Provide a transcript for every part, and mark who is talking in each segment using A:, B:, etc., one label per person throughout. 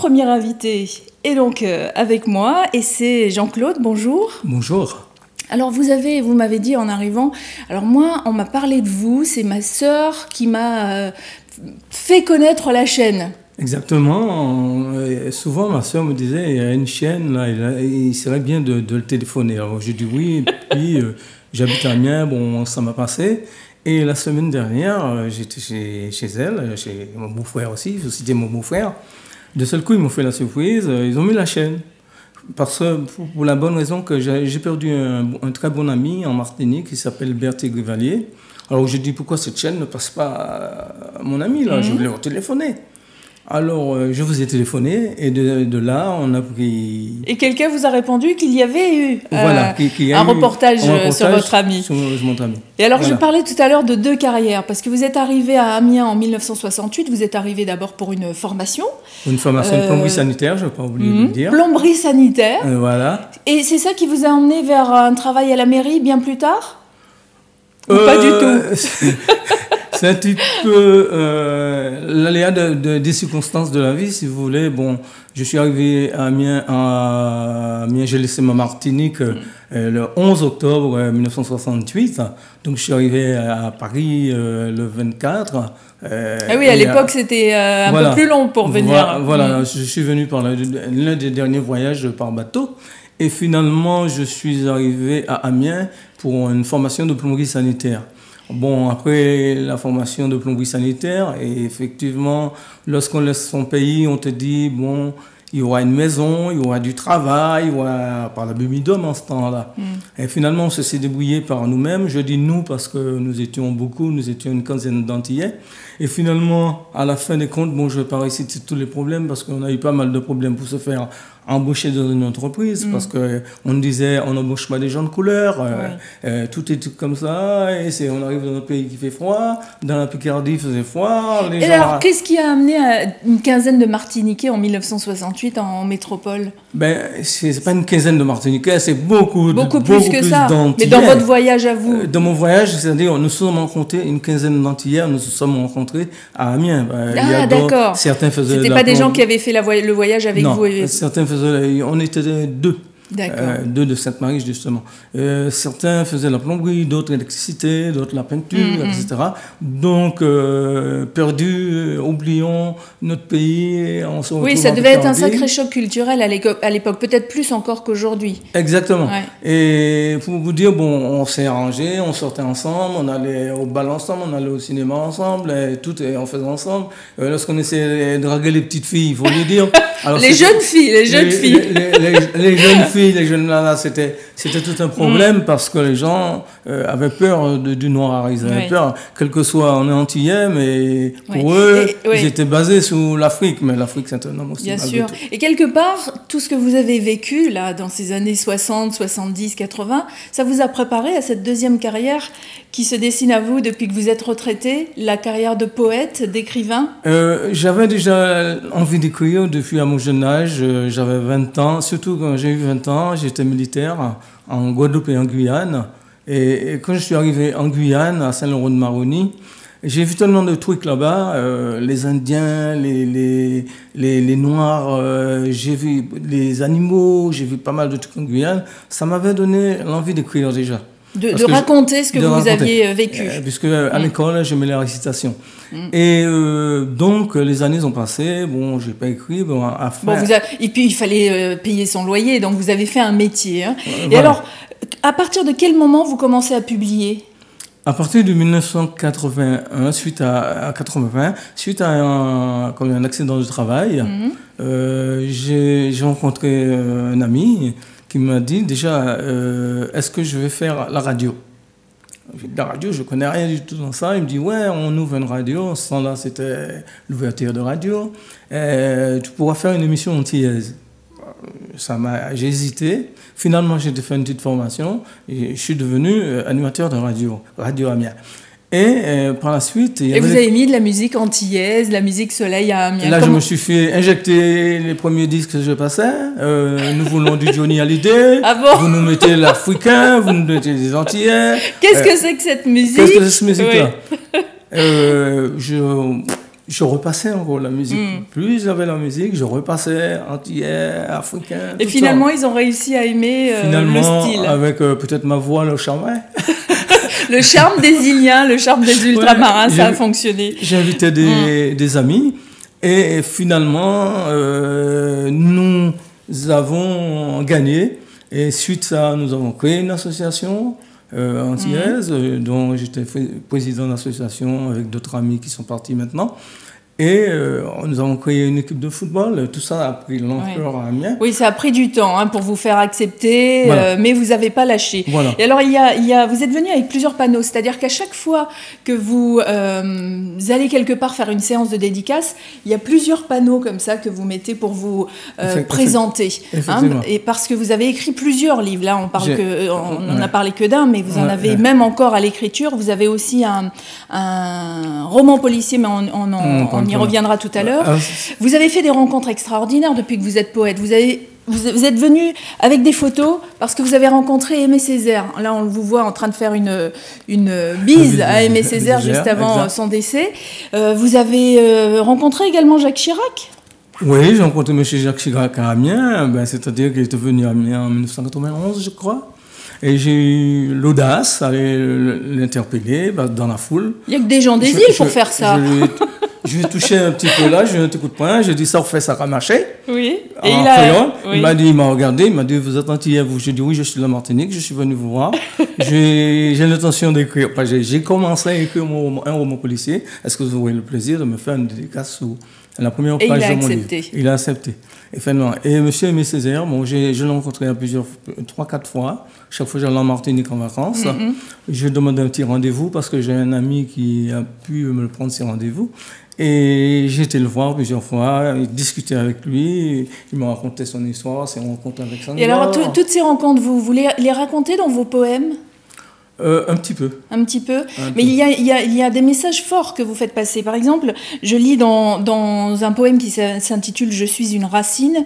A: premier invité est donc avec moi et c'est Jean-Claude. Bonjour.
B: Bonjour.
A: Alors vous m'avez dit en arrivant, alors moi on m'a parlé de vous, c'est ma sœur qui m'a fait connaître la chaîne.
B: Exactement. Souvent ma sœur me disait, il y a une chaîne là, il serait bien de le téléphoner. Alors j'ai dit oui, puis j'habite à Amiens, bon ça m'a passé. Et la semaine dernière, j'étais chez elle, chez mon beau-frère aussi, il faut citer mon beau-frère. De seul coup, ils m'ont fait la surprise, ils ont mis la chaîne. Parce que, pour la bonne raison que j'ai perdu un très bon ami en Martinique qui s'appelle Berthier Grivalier. Alors j'ai dit, pourquoi cette chaîne ne passe pas à mon ami là? Je voulais leur téléphoner. Alors, je vous ai téléphoné et de là, on a pris...
A: Et quelqu'un vous a répondu qu'il y avait eu
B: voilà,
A: un reportage sur votre ami.
B: Sur mon ami.
A: Et alors,
B: voilà.
A: Je parlais tout à l'heure de deux carrières, parce que vous êtes arrivé à Amiens en 1968, vous êtes arrivé d'abord pour une formation.
B: Une formation de plomberie sanitaire, je ne vais pas oublier de le dire.
A: Plomberie sanitaire.
B: Voilà.
A: Et c'est ça qui vous a emmené vers un travail à la mairie bien plus tard? Ou pas du tout?
B: C'est un petit peu l'aléa des circonstances de la vie, si vous voulez. Bon, je suis arrivé à Amiens, j'ai laissé ma Martinique le 11 octobre 1968. Donc, je suis arrivé à Paris le 24.
A: Ah oui, à l'époque, c'était un peu plus long pour venir.
B: Voilà, je suis venu par l'un des derniers voyages par bateau. Et finalement, je suis arrivé à Amiens pour une formation de plomberie sanitaire. Bon, après la formation de plomberie sanitaire, et effectivement, lorsqu'on laisse son pays, on te dit, bon, il y aura une maison, il y aura du travail, il y aura par la Bumidum en ce temps-là. Et finalement, on s'est débrouillé par nous-mêmes. Je dis nous parce que nous étions beaucoup, nous étions une quinzaine d'Antillais. Et finalement, à la fin des comptes, bon, je ne vais pas réciter tous les problèmes parce qu'on a eu pas mal de problèmes pour se faire embaucher dans une entreprise parce qu'on disait on n'embauche pas des gens de couleur, tout est tout comme ça, et on arrive dans un pays qui fait froid, dans la Picardie il faisait froid.
A: Et alors, qu'est-ce qui a amené une quinzaine de Martiniquais en 1968 en métropole?
B: Ben, c'est pas une quinzaine de Martiniquais, c'est beaucoup
A: plus que ça. Mais dans votre voyage à vous?
B: Dans mon voyage, c'est-à-dire nous sommes rencontrés, une quinzaine d'Antillais, nous nous sommes rencontrés à Amiens.
A: D'accord.
B: Certains faisaient.
A: C'était pas des gens qui avaient fait le voyage avec vous?
B: Certains faisaient, on était deux. Deux de Sainte-Marie, justement. Certains faisaient la plomberie, d'autres l'électricité, d'autres la peinture, etc. Donc, perdus, oublions notre pays.
A: Oui, ça devait être un sacré choc culturel à l'époque, peut-être plus encore qu'aujourd'hui.
B: Exactement. Ouais. Et pour vous dire, bon, on s'est arrangé, on sortait ensemble, on allait au bal ensemble, on allait au cinéma ensemble, et tout, et on faisait ensemble. Lorsqu'on essayait de draguer les petites filles, il faut le dire. Alors,
A: les jeunes filles.
B: Les jeunes filles, les jeunes là, c'était tout un problème parce que les gens avaient peur du noir. Ils avaient peur, quel que soit, on est antillais, mais pour eux, ils étaient basés sur l'Afrique. Mais l'Afrique, c'est un homme aussi.
A: Bien sûr. Et quelque part, tout ce que vous avez vécu là, dans ces années 60, 70, 80, ça vous a préparé à cette deuxième carrière qui se dessine à vous depuis que vous êtes retraité, la carrière de poète, d'écrivain?
B: J'avais déjà envie d'écrire depuis à mon jeune âge. J'avais 20 ans, surtout quand j'ai eu 20 ans, j'étais militaire en Guadeloupe et en Guyane. Et quand je suis arrivé en Guyane, à Saint-Laurent-de-Maroni, j'ai vu tellement de trucs là-bas, les Indiens, les Noirs, j'ai vu les animaux, j'ai vu pas mal de trucs en Guyane. Ça m'avait donné l'envie d'écrire déjà.
A: De raconter ce que vous aviez vécu.
B: Puisque à l'école, j'aimais la récitation. Et donc, les années ont passé. Bon, j'ai pas écrit.
A: Et puis, il fallait payer son loyer. Donc, vous avez fait un métier. Hein. Et alors, à partir de quel moment vous commencez à publier?
B: À partir de 1981, suite à un accident de travail, j'ai rencontré un ami qui m'a dit déjà, est-ce que je vais faire la radio? J'ai dit, la radio, je ne connais rien du tout dans ça. Il me dit, ouais, on ouvre une radio. Ce temps-là, c'était l'ouverture de radio. Tu pourras faire une émission antillaise. J'ai hésité. Finalement, j'ai fait une petite formation et je suis devenu animateur de Radio Amiens. Et par la suite...
A: Et vous avez mis de la musique antillaise, de la musique soleil à Amiens.
B: Là, je me suis fait injecter les premiers disques que je passais. Nous voulons du Johnny Hallyday.
A: Ah bon?
B: Vous nous mettez l'Africain, vous nous mettez des Antillais.
A: Qu'est-ce que c'est que cette musique?
B: Qu'est-ce que c'est cette musique-là? je repassais encore la musique. Plus j'avais la musique, je repassais antillais, africain.
A: Et finalement, ils ont réussi à aimer le style.
B: Avec peut-être ma voix, le charme.
A: Le charme des Iliens, le charme des ultramarins, ça a fonctionné.
B: J'ai invité des amis et finalement, nous avons gagné. Et suite à ça, nous avons créé une association antillaise, dont j'étais président de l'association avec d'autres amis qui sont partis maintenant. Et nous avons créé une équipe de football. Tout ça a pris l'ampleur à Amiens.
A: Oui, ça a pris du temps pour vous faire accepter, voilà. Mais vous n'avez pas lâché.
B: Voilà.
A: Et alors, vous êtes venu avec plusieurs panneaux. C'est-à-dire qu'à chaque fois que vous allez quelque part faire une séance de dédicace, il y a plusieurs panneaux comme ça que vous mettez pour vous présenter.
B: Effectivement.
A: Et parce que vous avez écrit plusieurs livres. Là, on n'en a parlé que d'un, mais vous en avez même encore à l'écriture. Vous avez aussi un roman policier, mais on y reviendra tout à l'heure. Vous avez fait des rencontres extraordinaires depuis que vous êtes poète. Vous êtes venu avec des photos parce que vous avez rencontré Aimé Césaire. Là, on vous voit en train de faire une bise à Aimé Césaire juste avant son décès. Vous avez rencontré également Jacques Chirac.
B: Oui, j'ai rencontré M. Jacques Chirac à Amiens. C'est-à-dire qu'il était venu à Amiens en 1991, je crois. Et j'ai eu l'audace d'aller l'interpeller dans la foule. Il
A: n'y a que des gens des îles pour faire ça.
B: Je lui ai touché un petit peu là, j'ai eu un petit coup de poing, j'ai dit ça refait, ça va marcher.
A: Oui.
B: Et il m'a regardé, il m'a dit vous êtes antillais, vous. J'ai dit oui, je suis de la Martinique, je suis venu vous voir. J'ai l'intention d'écrire, j'ai commencé à écrire un roman policier. Est-ce que vous aurez le plaisir de me faire une dédicace sous la première page de mon livre? Il a accepté. Et M. Aimé Césaire, je l'ai rencontré à 3-4 fois. Chaque fois, j'allais en Martinique en vacances. Je demandais un petit rendez-vous parce que j'ai un ami qui a pu me prendre ses rendez-vous. Et j'ai été le voir plusieurs fois, discuter avec lui. Il m'a raconté son histoire, ses rencontres avec Sandra.
A: Et alors, toutes ces rencontres, vous les racontez dans vos poèmes ?
B: Un petit peu.
A: Un petit peu. Mais il y a des messages forts que vous faites passer. Par exemple, je lis dans un poème qui s'intitule « Je suis une racine ».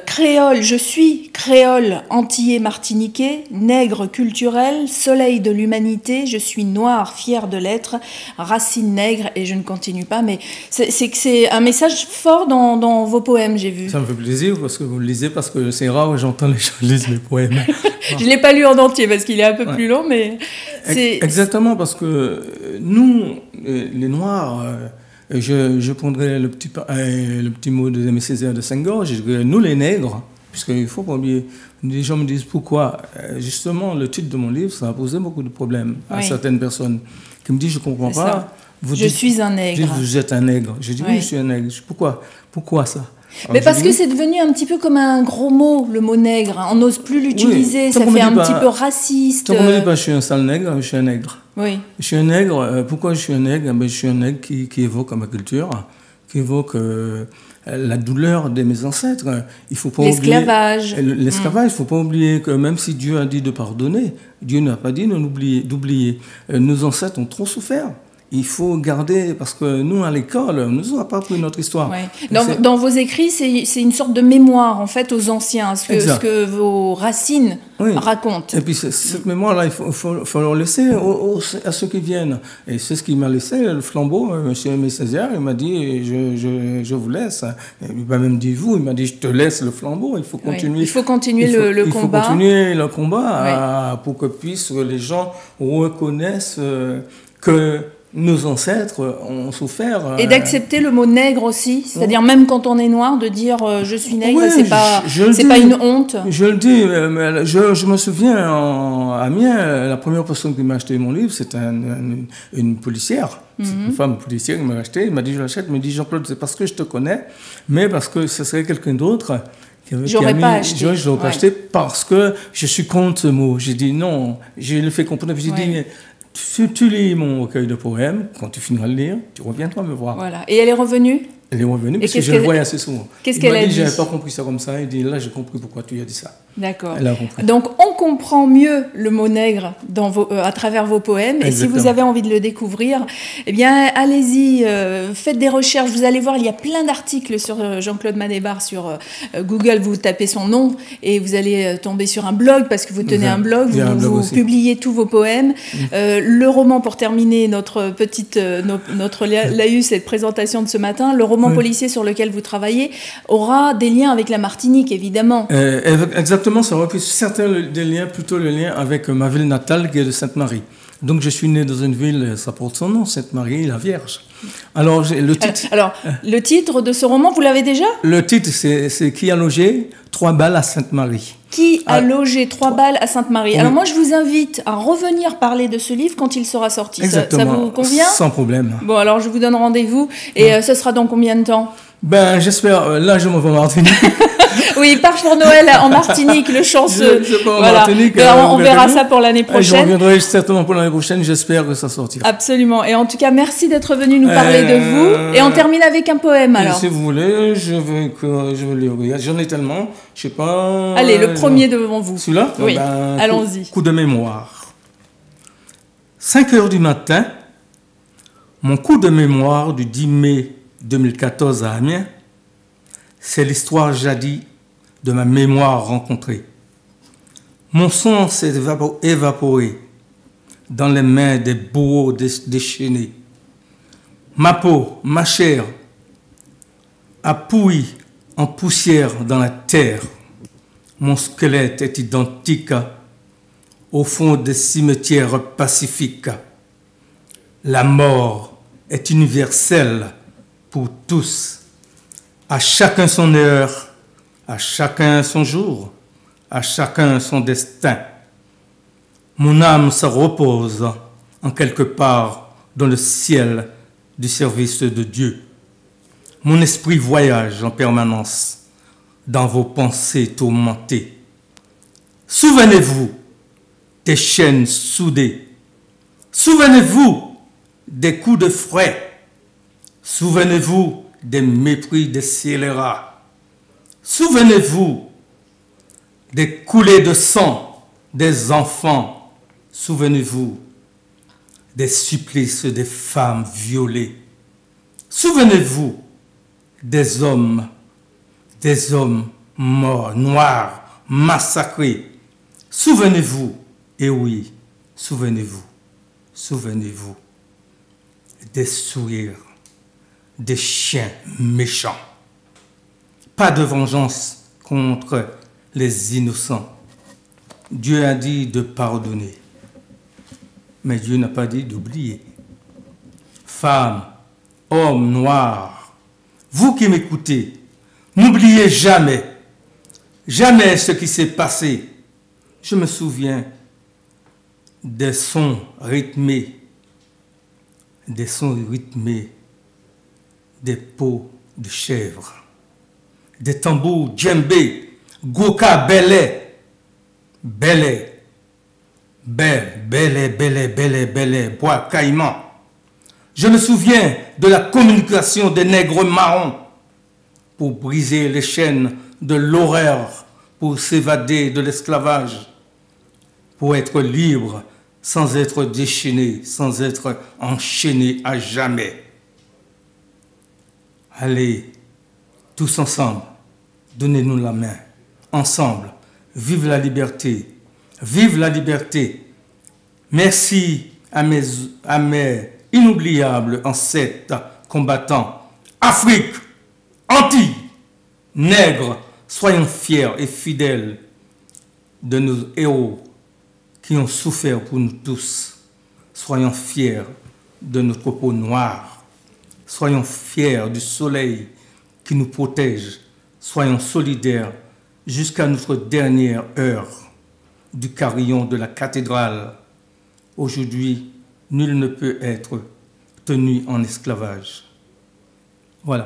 A: Créole, je suis créole, antillais, martiniquais, nègre culturel, soleil de l'humanité, je suis noir, fier de l'être, racine nègre, et je ne continue pas, mais c'est un message fort dans vos poèmes, j'ai vu.
B: Ça me fait plaisir parce que vous le lisez, parce que c'est rare que j'entends les gens lire mes poèmes.
A: Je ne l'ai pas lu en entier parce qu'il est un peu plus long, mais c'est...
B: Exactement, parce que nous, les Noirs... Je prendrai le petit mot de Aimé Césaire de Senghor. Je dirais nous les nègres, puisqu'il faut pas oublier. Les gens me disent pourquoi. Justement, le titre de mon livre, ça a posé beaucoup de problèmes à certaines personnes qui me disent je comprends pas.
A: Je suis un nègre.
B: Vous êtes un nègre. Je dis oui, je suis un nègre. Pourquoi ça?
A: Alors, mais parce que c'est devenu un petit peu comme un gros mot, le mot nègre. On n'ose plus l'utiliser, ça fait un petit peu raciste.
B: Tant qu'on me dit pas je suis un sale nègre, je suis un nègre.
A: Oui.
B: Je suis un nègre. Pourquoi je suis un nègre? Je suis un nègre qui évoque ma culture, qui évoque la douleur de mes ancêtres. Il faut pas
A: l'esclavage.
B: L'esclavage, il ne faut pas oublier que même si Dieu a dit de pardonner, Dieu n'a pas dit d'oublier. Nos ancêtres ont trop souffert. Il faut garder, parce que nous, à l'école, on ne nous a pas appris notre histoire.
A: Ouais. Dans vos écrits, c'est une sorte de mémoire, en fait, aux anciens, ce que vos racines racontent.
B: Et puis, cette mémoire-là, il faut leur laisser à ceux qui viennent. Et c'est ce qui m'a laissé, le flambeau. M. Aimé Césaire, il m'a dit, je vous laisse. Il m'a même dit, il m'a dit, je te laisse le flambeau, il faut continuer.
A: Il faut continuer le combat.
B: Il faut continuer le combat pour que les gens reconnaissent que nos ancêtres ont souffert.
A: Et d'accepter le mot nègre aussi, c'est-à-dire même quand on est noir, de dire je suis nègre, c'est pas une honte.
B: Je le dis, mais je me souviens à Amiens, la première personne qui m'a acheté mon livre, c'était une policière. C'est une femme policière qui m'a acheté, il m'a dit je l'achète, il m'a dit Jean-Claude, c'est parce que je te connais, mais parce que ce serait quelqu'un d'autre.
A: J'aurais pas acheté.
B: Je l'aurais pas acheté parce que je suis contre ce mot. J'ai dit non, je le fais comprendre, j'ai dit mais, tu lis mon recueil de poèmes, quand tu finiras de lire, tu reviendras me voir.
A: Voilà. Et elle est revenue ?
B: Elle est revenue parce que je le voyais assez souvent.
A: Qu'est-ce qu'elle a dit?
B: Je n'avais pas compris ça comme ça. Elle dit, là, j'ai compris pourquoi tu as dit ça.
A: D'accord.
B: Elle a compris.
A: Donc, on comprend mieux le mot nègre à travers vos poèmes.
B: Exactement.
A: Et si vous avez envie de le découvrir, eh bien, allez-y, faites des recherches. Vous allez voir, il y a plein d'articles sur Jean-Claude Manébar sur Google. Vous tapez son nom et vous allez tomber sur un blog parce que vous tenez un blog. Vous publiez tous vos poèmes. Le roman, pour terminer notre laïus, cette présentation de ce matin, le roman policier sur lequel vous travaillez aura des liens avec la Martinique, évidemment.
B: Exactement, ça aura certains des liens, plutôt le lien avec ma ville natale qui est de Sainte-Marie. Donc je suis né dans une ville, ça porte son nom, Sainte-Marie la Vierge. Alors
A: le titre de ce roman, vous l'avez déjà?
B: Le titre, c'est Qui a logé 3 balles à Sainte-Marie.
A: Qui a logé 3 balles à Sainte-Marie. Oui. Alors moi, je vous invite à revenir parler de ce livre quand il sera sorti.
B: Exactement.
A: Ça vous convient?
B: Sans problème.
A: Bon, alors je vous donne rendez-vous. Et ce sera dans combien de temps?
B: Ben, j'espère. Là, je me vois en Martinique.
A: Oui, il part pour Noël en Martinique, le chanceux.
B: Je pars en Martinique.
A: On verra ça pour l'année prochaine.
B: Je reviendrai certainement pour l'année prochaine. J'espère que ça sortira.
A: Absolument. Et en tout cas, merci d'être venu nous parler de vous. Et on termine avec un poème, alors.
B: Si vous voulez, je vais lire. J'en ai tellement. Je sais pas.
A: Allez, le premier devant vous.
B: Celui-là?
A: Oui. Allons-y.
B: Coup de mémoire. 5 heures du matin, mon coup de mémoire du 10 mai 2014 à Amiens, c'est l'histoire jadis de ma mémoire rencontrée. Mon sang s'est évaporé dans les mains des bourreaux déchaînés. Ma peau, ma chair, a pourri en poussière dans la terre. Mon squelette est identique au fond des cimetières pacifiques. La mort est universelle pour tous. À chacun son heure, à chacun son jour, à chacun son destin. Mon âme se repose en quelque part dans le ciel du service de Dieu. Mon esprit voyage en permanence dans vos pensées tourmentées. Souvenez-vous des chaînes soudées. Souvenez-vous des coups de fouet. Souvenez-vous des mépris des scélérats. Souvenez-vous des coulées de sang des enfants. Souvenez-vous des supplices des femmes violées. Souvenez-vous des hommes morts, noirs, massacrés. Souvenez-vous, et oui, souvenez-vous des sourires des chiens méchants. Pas de vengeance contre les innocents. Dieu a dit de pardonner, mais Dieu n'a pas dit d'oublier. Femmes, hommes noirs, vous qui m'écoutez, n'oubliez jamais ce qui s'est passé. Je me souviens des sons rythmés, des peaux de chèvre, des tambours djembé, goka belé, bois caïman. Je me souviens de la communication des nègres marrons pour briser les chaînes de l'horreur, pour s'évader de l'esclavage, pour être libre sans être déchaîné, sans être enchaîné à jamais. Allez, tous ensemble, donnez-nous la main, ensemble, vive la liberté, vive la liberté. Merci à mes inoubliables ancêtres combattants, Afrique, Antilles, nègres, soyons fiers et fidèles de nos héros qui ont souffert pour nous tous. Soyons fiers de notre peau noire. Soyons fiers du soleil qui nous protège. Soyons solidaires jusqu'à notre dernière heure du carillon de la cathédrale. Aujourd'hui, nul ne peut être tenu en esclavage. Voilà.